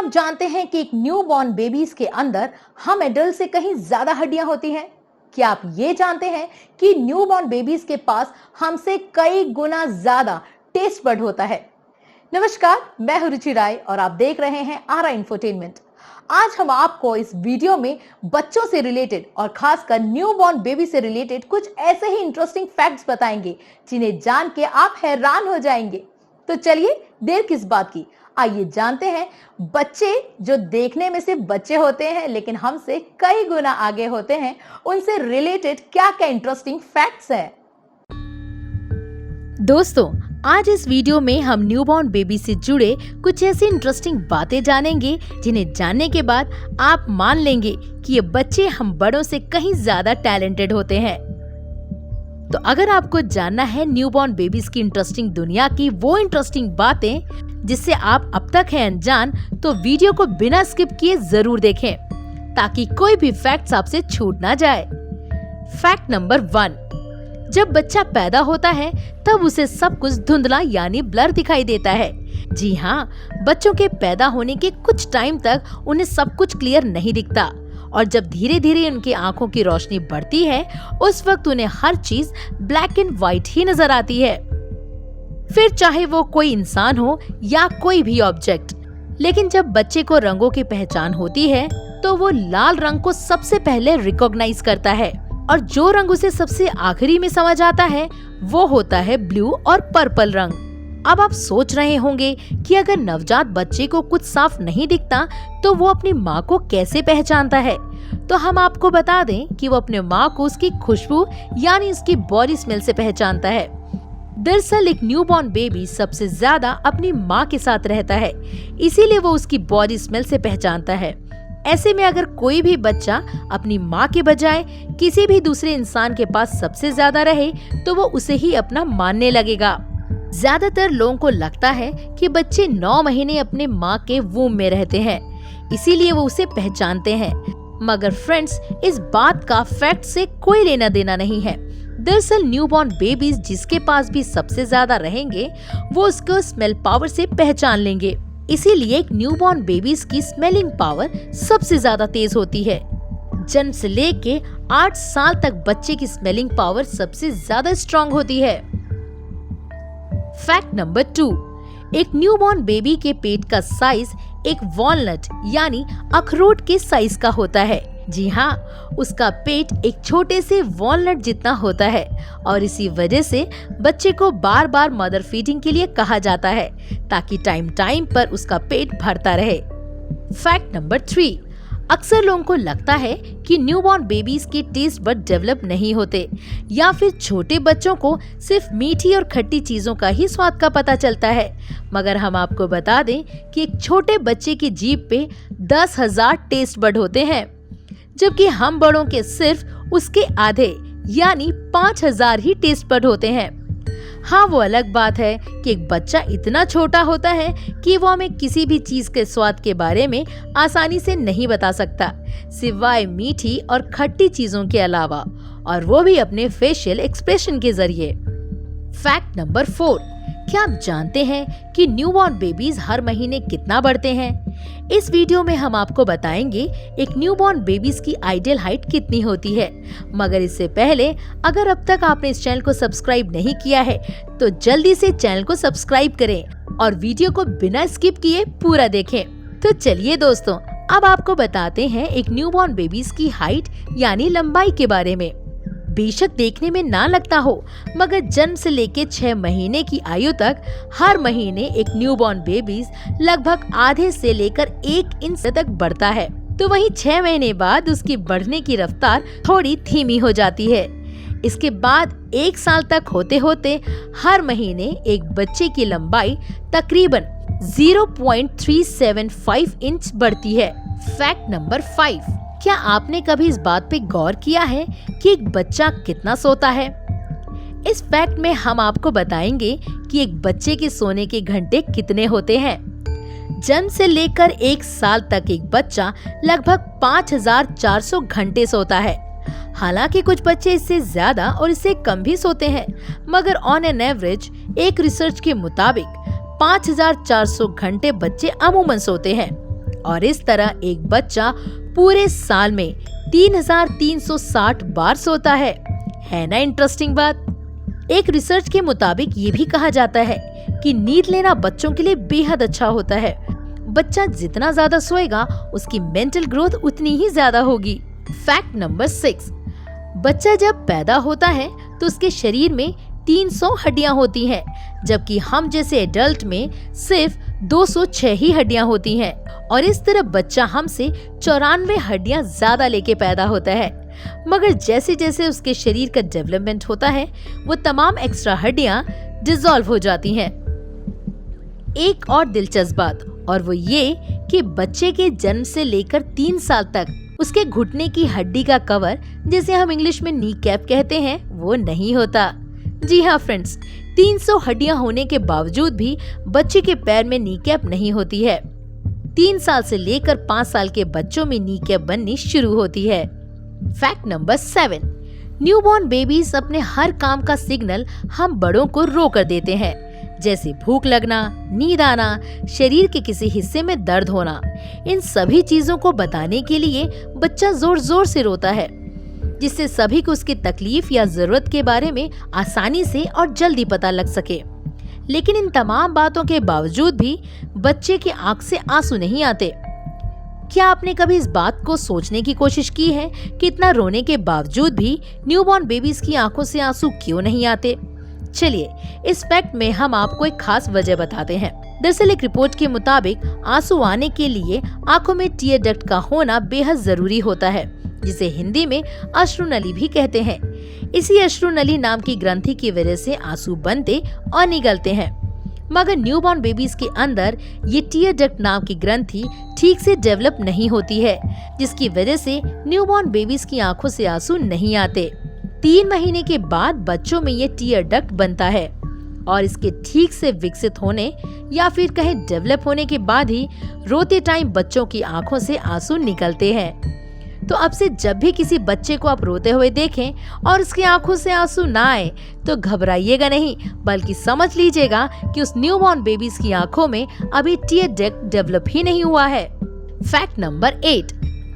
आप जानते हैं कि एक न्यूबॉर्न बेबीज के अंदर हम एडल्ट से कहीं ज्यादा हड्डियां होती हैं? क्या आप ये जानते हैं कि न्यूबॉर्न बेबीज के पास हमसे कई गुना ज्यादा टेस्ट बड होता है? नमस्कार, मैं हूं रुचि राय और आप देख रहे हैं आरा इंफोटेनमेंट। आज हम आपको इस वीडियो में बच्चों से रिलेटेड और खासकर न्यूबॉर्न बेबी से रिलेटेड कुछ ऐसे ही इंटरेस्टिंग फैक्ट्स बताएंगे जिन्हें जान के आप हैरान हो जाएंगे। तो चलिए देर किस बात की, आइए जानते हैं बच्चे जो देखने में सिर्फ बच्चे होते हैं लेकिन हमसे कई गुना आगे होते हैं, उनसे रिलेटेड क्या क्या इंटरेस्टिंग फैक्ट्स हैं। दोस्तों, आज इस वीडियो में हम न्यूबॉर्न बेबी से जुड़े कुछ ऐसी इंटरेस्टिंग बातें जानेंगे जिन्हें जानने के बाद आप मान लेंगे कि ये बच्चे हम बड़ों से कहीं ज्यादा टैलेंटेड होते हैं। तो अगर आपको जानना है न्यूबॉर्न बेबीज की इंटरेस्टिंग दुनिया की वो इंटरेस्टिंग बातें जिससे आप अब तक हैं अनजान, तो वीडियो को बिना स्किप किए जरूर देखें ताकि कोई भी फैक्ट्स आपसे छूट ना जाए। फैक्ट नंबर 1, जब बच्चा पैदा होता है तब उसे सब कुछ धुंधला यानी ब्लर दिखाई देता है। जी हाँ, बच्चों के पैदा होने के कुछ टाइम तक उन्हें सब कुछ क्लियर नहीं दिखता और जब धीरे धीरे उनकी आंखों की रोशनी बढ़ती है उस वक्त उन्हें हर चीज ब्लैक एंड व्हाइट ही नजर आती है, फिर चाहे वो कोई इंसान हो या कोई भी ऑब्जेक्ट। लेकिन जब बच्चे को रंगों की पहचान होती है तो वो लाल रंग को सबसे पहले रिकॉग्नाइज करता है और जो रंग उसे सबसे आखिरी में समझ आता है वो होता है ब्लू और पर्पल रंग। अब आप सोच रहे होंगे कि अगर नवजात बच्चे को कुछ साफ नहीं दिखता तो वो अपनी माँ को कैसे पहचानता है? तो हम आपको बता दें कि वो अपने माँ को उसकी खुशबू यानी उसकी बॉडी स्मेल से पहचानता है। दरअसल एक न्यूबॉर्न बेबी सबसे ज्यादा अपनी माँ के साथ रहता है, इसीलिए वो उसकी बॉडी स्मेल से पहचानता है। ऐसे में अगर कोई भी बच्चा अपनी माँ के बजाय किसी भी दूसरे इंसान के पास सबसे ज्यादा रहे तो वो उसे ही अपना मानने लगेगा। ज्यादातर लोगों को लगता है कि बच्चे 9 महीने अपने माँ के वूम में रहते हैं, इसीलिए वो उसे पहचानते हैं। मगर फ्रेंड्स, इस बात का फैक्ट से कोई लेना देना नहीं है। दरअसल न्यूबॉर्न बेबीज जिसके पास भी सबसे ज्यादा रहेंगे वो उसको स्मेल पावर से पहचान लेंगे, इसीलिए एक न्यूबॉर्न बेबीज की स्मेलिंग पावर सबसे ज्यादा तेज होती है। जन्म से लेके 8 साल तक बच्चे की स्मेलिंग पावर सबसे ज्यादा स्ट्रॉन्ग होती है। फैक्ट नंबर 2, एक न्यूबॉर्न बेबी के पेट का साइज एक वॉलनट यानी अखरोट के साइज का होता है। जी हाँ, उसका पेट एक छोटे से वॉलनट जितना होता है और इसी वजह से बच्चे को बार बार मदर फीडिंग के लिए कहा जाता है ताकि टाइम टाइम पर उसका पेट भरता रहे। फैक्ट नंबर 3, अक्सर लोगों को लगता है कि न्यूबॉर्न बेबीज के टेस्ट बड डेवलप नहीं होते या फिर छोटे बच्चों को सिर्फ मीठी और खट्टी चीजों का ही स्वाद का पता चलता है, मगर हम आपको बता दें कि एक छोटे बच्चे की जीभ पे 10,000 टेस्ट बड होते हैं, जबकि हम बड़ों के सिर्फ उसके आधे यानी 5,000 ही टेस्ट बड होते हैं। हाँ, वो अलग बात है कि एक बच्चा इतना छोटा होता है कि वो हमें किसी भी चीज के स्वाद के बारे में आसानी से नहीं बता सकता, सिवाय मीठी और खट्टी चीजों के अलावा, और वो भी अपने फेशियल एक्सप्रेशन के जरिए। फैक्ट नंबर 4, क्या आप जानते हैं कि न्यूबॉर्न बेबीज हर महीने कितना बढ़ते हैं? इस वीडियो में हम आपको बताएंगे एक न्यूबॉर्न बेबीज की आइडियल हाइट कितनी होती है। मगर इससे पहले अगर अब तक आपने इस चैनल को सब्सक्राइब नहीं किया है तो जल्दी से चैनल को सब्सक्राइब करें और वीडियो को बिना स्किप किए पूरा देखें। तो चलिए दोस्तों, अब आपको बताते हैं एक न्यूबॉर्न बेबीज की हाइट यानी लंबाई के बारे में। बेशक देखने में ना लगता हो, मगर जन्म से लेके 6 महीने की आयु तक हर महीने एक न्यूबॉर्न बेबीज लगभग आधे से लेकर 1 इंच तक बढ़ता है। तो वहीं 6 महीने बाद उसकी बढ़ने की रफ्तार थोड़ी धीमी हो जाती है। इसके बाद 1 साल तक होते होते हर महीने एक बच्चे की लंबाई तकरीबन 0.375 इंच बढ़ती है। फैक्ट नंबर 5, क्या आपने कभी इस बात पे गौर किया है कि एक बच्चा कितना सोता है? इस फैक्ट में हम आपको बताएंगे कि एक बच्चे के सोने के घंटे कितने होते हैं। जन्म से लेकर 1 साल तक एक बच्चा लगभग 5,400 घंटे सोता है। हालांकि कुछ बच्चे इससे ज्यादा और इससे कम भी सोते हैं, मगर ऑन एन एवरेज एक रिसर्च के मुताबिक 5,400 घंटे बच्चे अमूमन सोते हैं। और इस तरह एक बच्चा पूरे साल में 3360 बार सोता है ना इंटरेस्टिंग बात। एक रिसर्च के मुताबिक ये भी कहा जाता है कि नींद लेना बच्चों के लिए बेहद अच्छा होता है। बच्चा जितना ज्यादा सोएगा उसकी मेंटल ग्रोथ उतनी ही ज्यादा होगी। फैक्ट नंबर 6, बच्चा जब पैदा होता है तो उसके शरीर में 300 हड्डियां होती हैं, जबकि हम जैसे एडल्ट में सिर्फ 206 ही हड्डियां होती हैं। और इस तरह बच्चा हमसे 94 हड्डियां ज्यादा लेके पैदा होता है। मगर जैसे जैसे उसके शरीर का डेवलपमेंट होता है वो तमाम एक्स्ट्रा हड्डियां डिसॉल्व हो जाती हैं। एक और दिलचस्प बात और वो ये कि बच्चे के जन्म से लेकर 3 साल तक उसके घुटने की हड्डी का कवर, जिसे हम इंग्लिश में नी कैप कहते हैं, वो नहीं होता। जी हाँ फ्रेंड्स, 300 हड्डियां होने के बावजूद भी बच्चे के पैर में नी कैप नहीं होती है। 3 साल से लेकर 5 साल के बच्चों में नी कैप बननी शुरू होती है। फैक्ट नंबर 7, न्यूबॉर्न बेबीज अपने हर काम का सिग्नल हम बड़ों को रो कर देते हैं, जैसे भूख लगना, नींद आना, शरीर के किसी हिस्से में दर्द होना। इन सभी चीजों को बताने के लिए बच्चा जोर जोर से रोता है, जिससे सभी को उसकी तकलीफ या जरूरत के बारे में आसानी से और जल्दी पता लग सके। लेकिन इन तमाम बातों के बावजूद भी बच्चे की आंख से आंसू नहीं आते। क्या आपने कभी इस बात को सोचने की कोशिश की है कि इतना रोने के बावजूद भी न्यूबॉर्न बेबीज की आंखों से आंसू क्यों नहीं आते? चलिए इस फैक्ट में हम आपको एक खास वजह बताते हैं। दरअसल एक रिपोर्ट के मुताबिक आंसू आने के लिए आंखों में टीयर डक्ट का होना बेहद जरूरी होता है, जिसे हिंदी में अश्रुनली भी कहते हैं। इसी अश्रुनली नाम की ग्रंथि की वजह से आंसू बनते और निकलते हैं। मगर न्यूबॉर्न बेबीज के अंदर ये टीयर डक्ट नाम की ग्रंथि ठीक से डेवलप नहीं होती है, जिसकी वजह से न्यूबॉर्न बेबीज की आंखों से आंसू नहीं आते। 3 महीने के बाद बच्चों में ये टीयर डक्ट बनता है और इसके ठीक से विकसित होने या फिर कहीं डेवलप होने के बाद ही रोते टाइम बच्चों की आंखों से आंसू निकलते हैं। तो अब से जब भी किसी बच्चे को आप रोते हुए देखें और उसकी आंखों से आंसू ना आए तो घबराइएगा नहीं, बल्कि समझ लीजिएगा कि उस न्यूबॉर्न बेबीज की आंखों में अभी टीयर डक्ट डेवलप ही नहीं हुआ है। फैक्ट नंबर 8,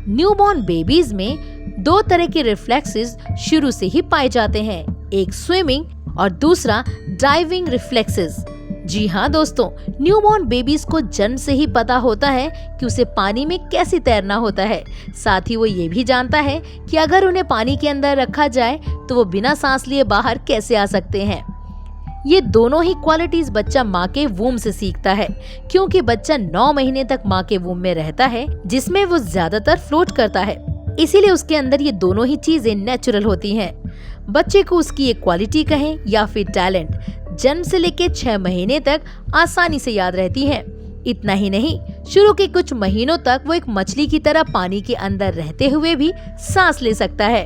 न्यूबॉर्न बेबीज में 2 तरह के रिफ्लेक्सेस शुरू से ही पाए जाते हैं, एक स्विमिंग और दूसरा डाइविंग रिफ्लेक्सेस। जी हाँ दोस्तों, न्यूबॉर्न बेबीज को जन्म से ही पता होता है कि उसे पानी में कैसे तैरना होता है। साथ ही वो ये भी जानता है कि अगर उन्हें पानी के अंदर रखा जाए तो वो बिना सांस लिए बाहर कैसे आ सकते हैं। ये दोनों ही क्वालिटीज बच्चा माँ के वूम से सीखता है, क्योंकि बच्चा 9 महीने तक माँ के वूम में रहता है, जिसमें वो ज्यादातर फ्लोट करता है। इसीलिए उसके अंदर ये दोनों ही चीजें नेचुरल होती हैं। बच्चे को उसकी एक क्वालिटी कहें या फिर टैलेंट जन्म से लेके 6 महीने तक आसानी से याद रहती हैं। इतना ही नहीं, शुरू के कुछ महीनों तक वो एक मछली की तरह पानी के अंदर रहते हुए भी सांस ले सकता है।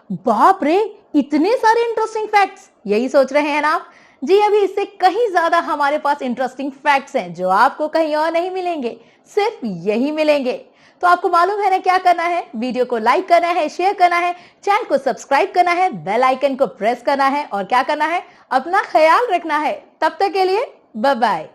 बाप रे, इतने सारे इंटरेस्टिंग फैक्ट्स, यही सोच रहे हैं ना आप? जी अभी इससे कहीं ज्यादा हमारे पास इंटरेस्टिंग फैक्ट्स हैं जो आपको कहीं और नहीं मिलेंगे, सिर्फ यही मिलेंगे। तो आपको मालूम है ना क्या करना है? वीडियो को लाइक करना है, शेयर करना है, चैनल को सब्सक्राइब करना है, बेल आइकन को प्रेस करना है और क्या करना है? अपना ख्याल रखना है। तब तक के लिए बाय बाय।